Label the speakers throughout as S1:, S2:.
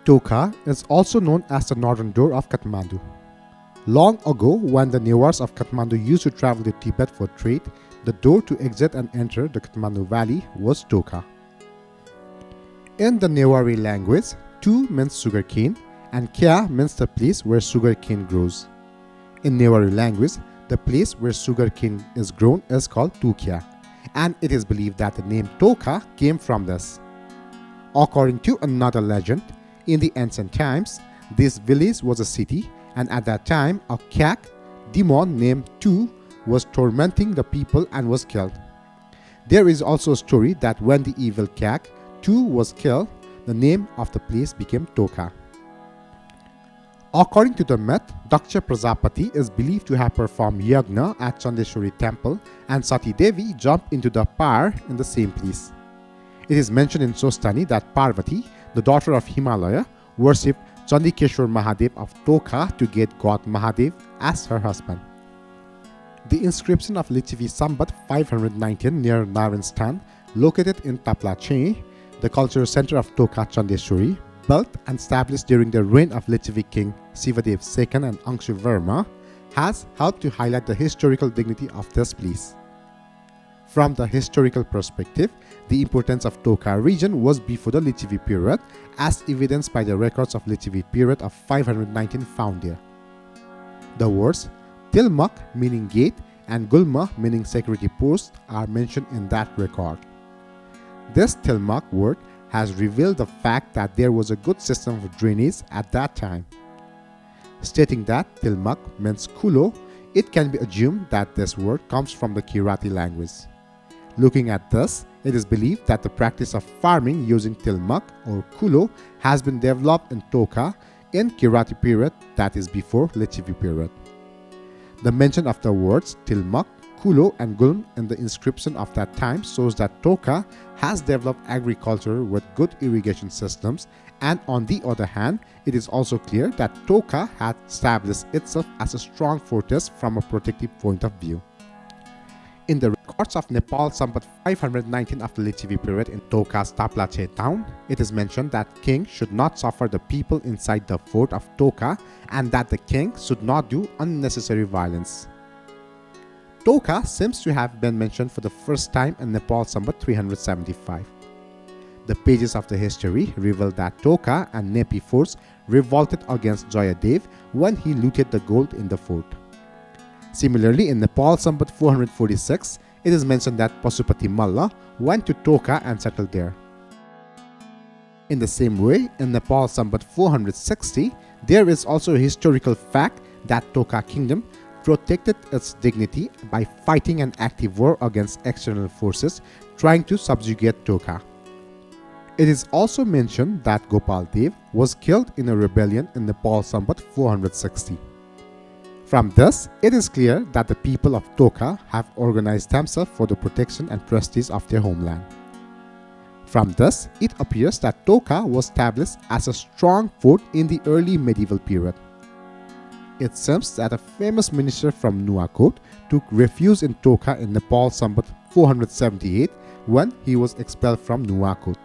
S1: Tokha is also known as the northern door of Kathmandu. Long ago, when the Newars of Kathmandu used to travel to Tibet for trade, the door to exit and enter the Kathmandu valley was Tokha. In the Newari language, Tu means sugarcane and Kya means the place where sugarcane grows. In Newari language, the place where sugarcane is grown is called Tukya, and it is believed that the name Tokha came from this. According to another legend, in the ancient times, this village was a city, and at that time a Kyak demon named Tu was tormenting the people and was killed. There is also a story that when the evil Kyak Tu was killed, the name of the place became Tokha. According to the myth, Daksha Prajapati is believed to have performed yagna at Chandeshwari temple, and Sati Devi jumped into the pyre in the same place. It is mentioned in Shrestha that Parvati, the daughter of Himalaya, worshipped Chandikeshwar Mahadev of Tokha to get God Mahadev as her husband. The inscription of Lichavi Sambat 519 near Narayanstan, located in Taplache, the cultural center of Tokha Chandeshwari, built and established during the reign of Lichavi king Sivadev II and Angshu Verma, has helped to highlight the historical dignity of this place. From the historical perspective, the importance of Tokha region was before the Lichavi period, as evidenced by the records of Lichavi period of 519 found there. The words Tilmak meaning gate and Gulma meaning security post are mentioned in that record. This Tilmak word has revealed the fact that there was a good system of drainage at that time. Stating that Tilmak means Kulo, it can be assumed that this word comes from the Kirati language. Looking at this, it is believed that the practice of farming using Tilmak or Kulo has been developed in Tokha in Kirati period, that is before Lichavi period. The mention of the words Tilmak, Kulo and Gulm in the inscription of that time shows that Tokha has developed agriculture with good irrigation systems, and on the other hand, it is also clear that Tokha had established itself as a strong fortress from a protective point of view. In the records of Nepal Sambat 519 of the Lichavi period in Tokha's Taplache town, it is mentioned that king should not suffer the people inside the fort of Tokha and that the king should not do unnecessary violence. Tokha seems to have been mentioned for the first time in Nepal Sambat 375. The pages of the history reveal that Tokha and Nepi forts revolted against Jayadev when he looted the gold in the fort. Similarly, in Nepal Sambat 446, it is mentioned that Pasupati Malla went to Tokha and settled there. In the same way, in Nepal Sambat 460, there is also a historical fact that Tokha kingdom protected its dignity by fighting an active war against external forces trying to subjugate Tokha. It is also mentioned that Gopal Dev was killed in a rebellion in Nepal Sambat 460. From this, it is clear that the people of Tokha have organized themselves for the protection and prestige of their homeland. From this, it appears that Tokha was established as a strong fort in the early medieval period. It seems that a famous minister from Nuwakot took refuge in Tokha in Nepal Sambat 478 when he was expelled from Nuwakot.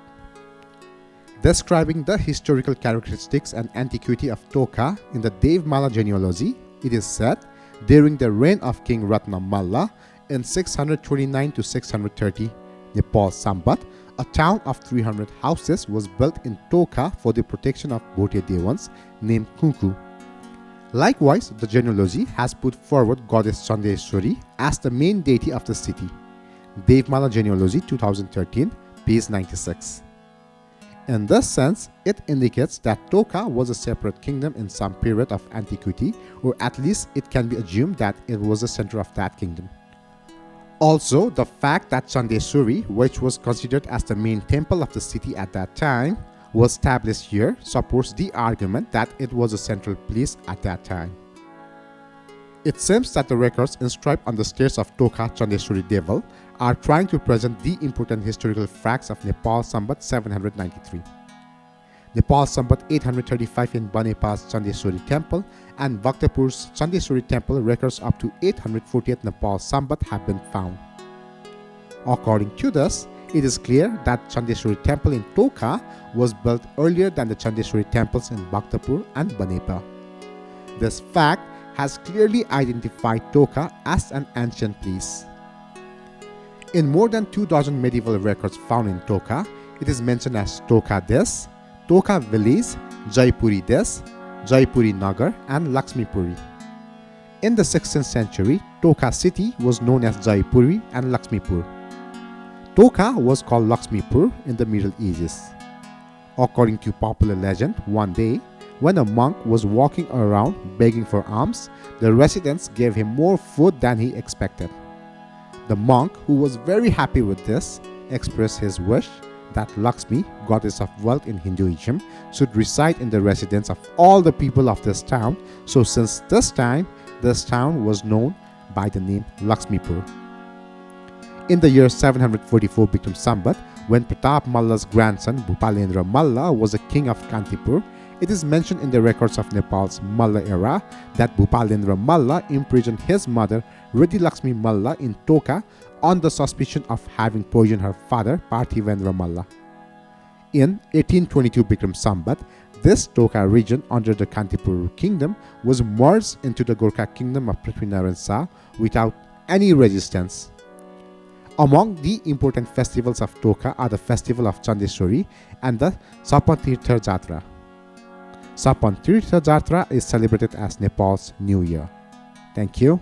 S1: Describing the historical characteristics and antiquity of Tokha in the Devmala genealogy, it is said, during the reign of King Ratna Malla in 629 to 630 Nepal Sambat, a town of 300 houses was built in Tokha for the protection of Bhote Devans named Kunku. Likewise, the genealogy has put forward goddess Chandeshwari as the main deity of the city. Devmala Genealogy 2013, page 96. In this sense, it indicates that Tokha was a separate kingdom in some period of antiquity, or at least it can be assumed that it was the center of that kingdom. Also, the fact that Chandeshwari, which was considered as the main temple of the city at that time, was established here supports the argument that it was a central place at that time. It seems that the records inscribed on the stairs of Tokha Chandeshwari Devil are trying to present the important historical facts of Nepal Sambat 793. Nepal Sambat 835 in Banepal's Chandeshwari Temple and Bhaktapur's Chandeshwari Temple records up to 848 Nepal Sambat have been found. According to this, It is clear that Chandeshwari temple in Tokha was built earlier than the Chandeshwari temples in Bhaktapur and Banepa. This fact has clearly identified Tokha as an ancient place. In more than 2000 medieval records found in Tokha, it is mentioned as Tokha Des, Tokha Village, Jaipuri Des, Jaipuri Nagar, and Lakshmipuri. In the 16th century, Tokha city was known as Jaipuri and Lakshmipur. Tokha was called Lakshmipur in the Middle Ages. According to popular legend, one day, when a monk was walking around begging for alms, the residents gave him more food than he expected. The monk, who was very happy with this, expressed his wish that Lakshmi, goddess of wealth in Hinduism, should reside in the residence of all the people of this town. So since this time, this town was known by the name Lakshmipur. In the year 744 Bikram Sambat, when Pratap Malla's grandson Bhupalendra Malla was a king of Kantipur, it is mentioned in the records of Nepal's Malla era that Bhupalendra Malla imprisoned his mother Riddhi Lakshmi Malla in Tokha on the suspicion of having poisoned her father Parthivendra Malla. In 1822 Bikram Sambat, this Tokha region under the Kantipur kingdom was merged into the Gorkha kingdom of Prithvinarayan Shah without any resistance. Among the important festivals of Tokha are the festival of Chandeshwari and the Sapan Tirtha Jatra. Sapan Tirtha Jatra is celebrated as Nepal's New Year. Thank you.